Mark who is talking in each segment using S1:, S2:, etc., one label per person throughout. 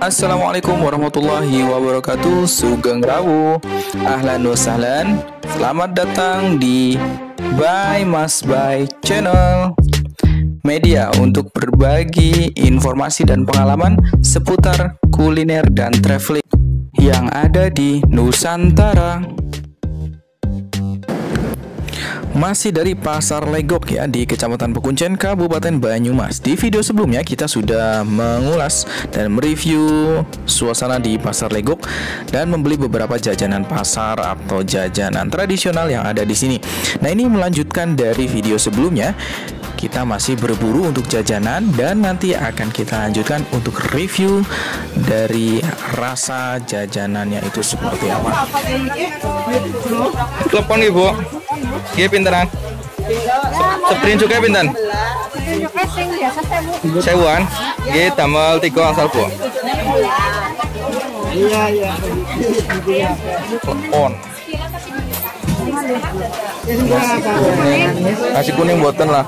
S1: Assalamualaikum warahmatullahi wabarakatuh. Sugeng Rawu. Ahlan wa sahlan. Selamat datang di By Mas By Channel, media untuk berbagi informasi dan pengalaman seputar kuliner dan traveling yang ada di Nusantara. Masih dari Pasar Legok ya, di Kecamatan Pekuncen, Kabupaten Banyumas. Di video sebelumnya kita sudah mengulas dan mereview suasana di Pasar Legok dan membeli beberapa jajanan pasar atau jajanan tradisional yang ada di sini. Nah, ini melanjutkan dari video sebelumnya. Kita masih berburu untuk jajanan dan nanti akan kita lanjutkan untuk review dari rasa jajanannya itu seperti apa. Telepon Ibu. Nggih pinteran? Seprin juga pinten? Sewuan. Nggih damel 3 asal Bu. Iya. On. Nasi kuning boten lah.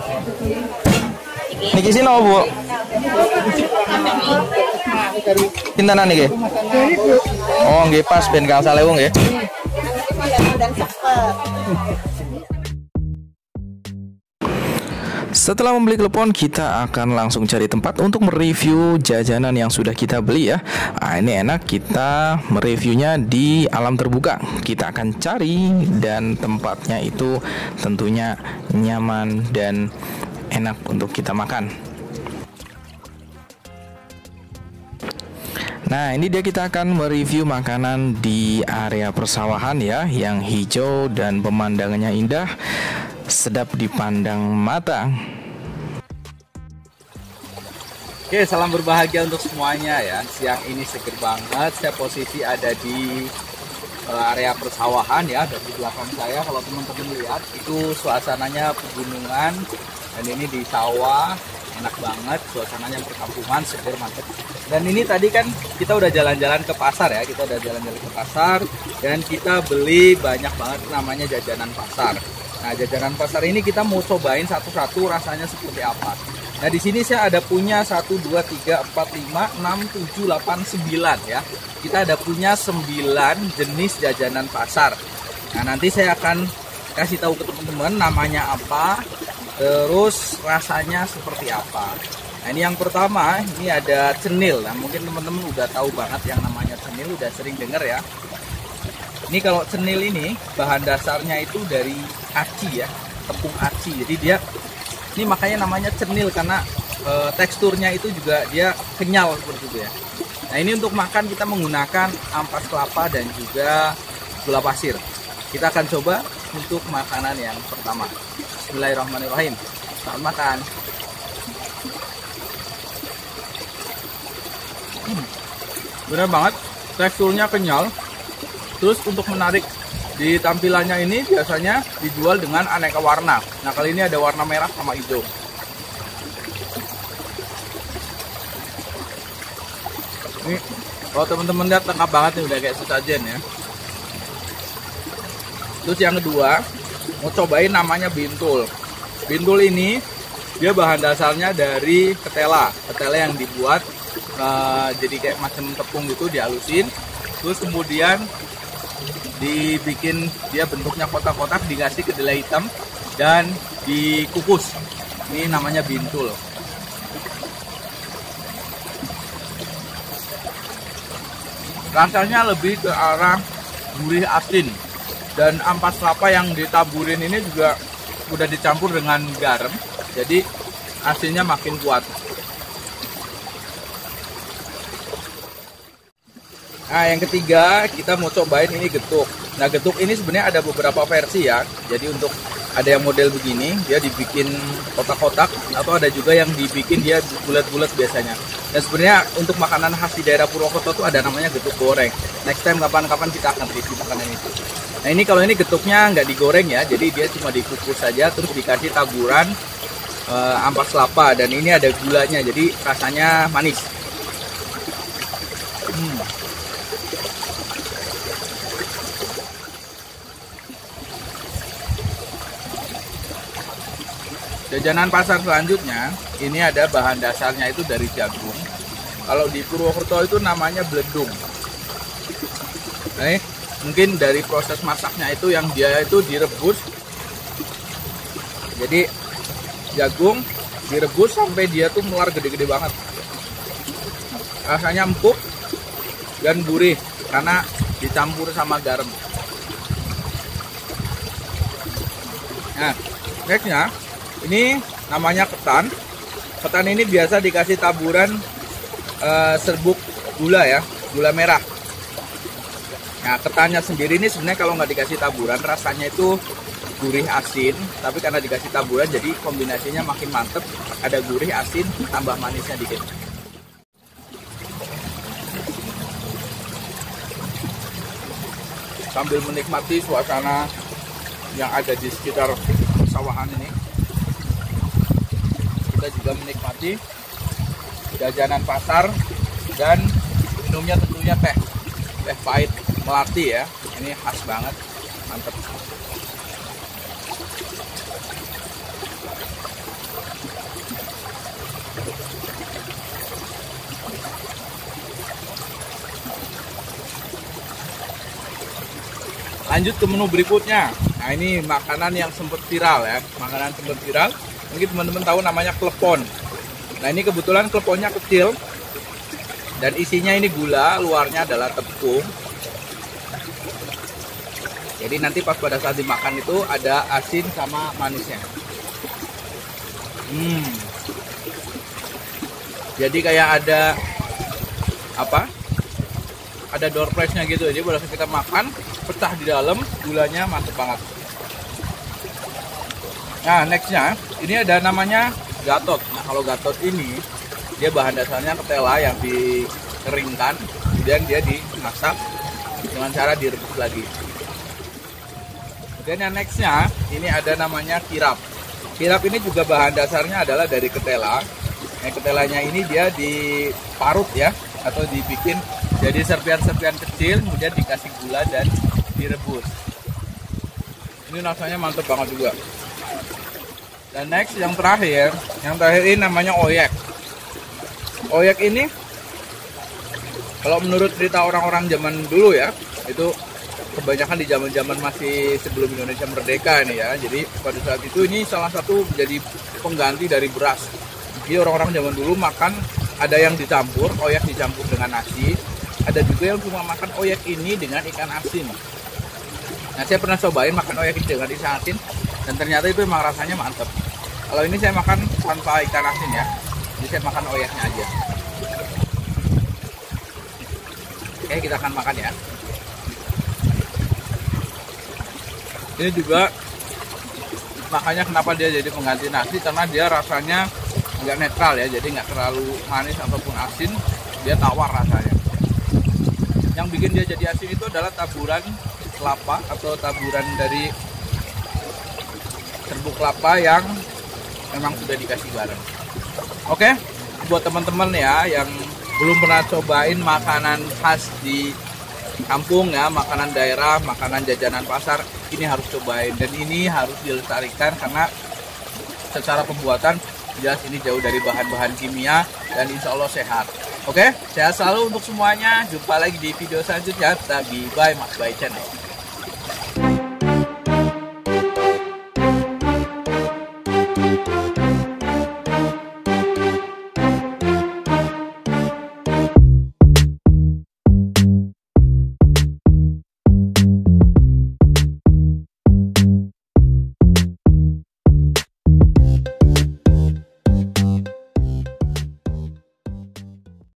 S1: Niki sini apa Bu? Pintenan niki? Oh nggih pas ben gangsal ewu nggih. Setelah membeli klepon, kita akan langsung cari tempat untuk mereview jajanan yang sudah kita beli ya. Nah, ini enak, kita mereviewnya di alam terbuka. Kita akan cari dan tempatnya itu tentunya nyaman dan enak untuk kita makan. Nah, ini dia, kita akan mereview makanan di area persawahan ya, yang hijau dan pemandangannya indah, sedap dipandang mata.
S2: Oke, salam berbahagia untuk semuanya ya. Siang ini seger banget. Saya posisi ada di area persawahan ya. Dari belakang saya, kalau teman-teman lihat, itu suasananya pegunungan. Dan ini di sawah, enak banget. Suasananya perkampungan, seger mantep. Dan ini tadi kan kita udah jalan-jalan ke pasar ya. Kita udah jalan-jalan ke pasar dan kita beli banyak banget namanya jajanan pasar. Nah, jajanan pasar ini kita mau cobain satu-satu rasanya seperti apa. Nah, di sini saya ada punya 1, 2, 3, 4, 5, 6, 7, 8, 9 ya. Kita ada punya 9 jenis jajanan pasar. Nah, nanti saya akan kasih tahu ke teman-teman namanya apa, terus rasanya seperti apa. Nah, ini yang pertama, ini ada cenil. Nah, mungkin teman-teman udah tahu banget yang namanya cenil, udah sering dengar ya. Ini kalau cenil ini bahan dasarnya itu dari aci ya, tepung aci. Jadi dia ini makanya namanya cenil karena teksturnya itu juga dia kenyal seperti itu ya. Nah, ini untuk makan kita menggunakan ampas kelapa dan juga gula pasir. Kita akan coba untuk makanan yang pertama. Bismillahirrahmanirrahim. Selamat makan. Bener banget, teksturnya kenyal. Terus untuk menarik di tampilannya ini biasanya dijual dengan aneka warna. Nah, kali ini ada warna merah sama hijau. Ini kalau teman-teman lihat lengkap banget nih, udah kayak sesajen ya. Terus yang kedua, mau cobain namanya bintul. Bintul ini dia bahan dasarnya dari ketela. Ketela yang dibuat jadi kayak macam tepung gitu, dihalusin. Terus kemudian dibikin dia bentuknya kotak-kotak, dikasih kedelai hitam dan dikukus. Ini namanya bintul. Rasanya lebih ke arah gurih asin, dan ampas kelapa yang ditaburin ini juga udah dicampur dengan garam, jadi asinnya makin kuat. Nah, yang ketiga kita mau cobain ini getuk. Nah, getuk ini sebenarnya ada beberapa versi ya. Jadi untuk ada yang model begini, dia dibikin kotak-kotak, atau ada juga yang dibikin dia bulat-bulat biasanya. Dan sebenarnya untuk makanan khas di daerah Purwokerto tuh ada namanya getuk goreng. Next time kapan-kapan kita akan review makanan itu. Nah, ini kalau ini getuknya nggak digoreng ya, jadi dia cuma dikukus saja, terus dikasih taburan ampas kelapa, dan ini ada gulanya, jadi rasanya manis. Jajanan pasar selanjutnya, ini ada bahan dasarnya itu dari jagung. Kalau di Purwokerto itu namanya bledung. Nah, mungkin dari proses masaknya itu yang dia itu direbus. Jadi jagung direbus sampai dia tuh melar gede-gede banget. Rasanya empuk dan gurih karena dicampur sama garam. Nah, nextnya ini namanya ketan. Ketan ini biasa dikasih taburan serbuk gula ya, gula merah. Nah, ketannya sendiri ini sebenarnya kalau nggak dikasih taburan rasanya itu gurih asin, tapi karena dikasih taburan jadi kombinasinya makin mantep. Ada gurih asin tambah manisnya dikit. Sambil menikmati suasana yang ada di sekitar persawahan ini, kita juga menikmati jajanan pasar dan minumnya tentunya teh pahit Melati ya. Ini khas banget, mantep. Lanjut ke menu berikutnya. Nah, ini makanan yang sempat viral ya. Makanan sempat viral. Mungkin teman-teman tahu namanya klepon. Nah, ini kebetulan kleponnya kecil. Dan isinya ini gula, luarnya adalah tepung. Jadi nanti pas pada saat dimakan itu ada asin sama manisnya. Jadi kayak ada apa? Ada door prize-nya gitu. Jadi pada saat kita makan, pecah di dalam, gulanya mantep banget. Nah, nextnya ini ada namanya gatot. Nah, kalau gatot ini dia bahan dasarnya ketela yang dikeringkan, kemudian dia dimasak dengan cara direbus lagi. Dan yang nextnya ini ada namanya kirap. Kirap ini juga bahan dasarnya adalah dari ketela. Nah, ketelanya ini dia diparut ya, atau dibikin jadi serpian-serpian kecil, kemudian dikasih gula dan direbus. Ini rasanya mantep banget juga. Dan next yang terakhir ini namanya oyek. Oyek ini kalau menurut cerita orang-orang zaman dulu ya, itu kebanyakan di zaman-zaman masih sebelum Indonesia merdeka ini ya. Jadi pada saat itu ini salah satu menjadi pengganti dari beras. Jadi orang-orang zaman dulu makan ada yang dicampur, oyek dicampur dengan nasi. Ada juga yang cuma makan oyek ini dengan ikan asin. Nah, saya pernah cobain makan oyek ini dengan ikan asin dan ternyata itu memang rasanya mantep. Kalau ini saya makan tanpa ikan asin ya. Jadi saya makan oyeknya aja. Oke, kita akan makan ya. Ini juga makanya kenapa dia jadi pengganti nasi, karena dia rasanya agak netral ya, jadi nggak terlalu manis ataupun asin, dia tawar rasanya. Yang bikin dia jadi asin itu adalah taburan kelapa atau taburan dari serbuk kelapa yang memang sudah dikasih garam. Oke, buat teman-teman ya yang belum pernah cobain makanan khas di kampung ya, makanan daerah, makanan jajanan pasar, ini harus cobain dan ini harus dilestarikan karena secara pembuatan jelas ini jauh dari bahan-bahan kimia dan insya Allah sehat. Oke, sehat selalu untuk semuanya. Jumpa lagi di video selanjutnya. Bye, Mas Bay Channel.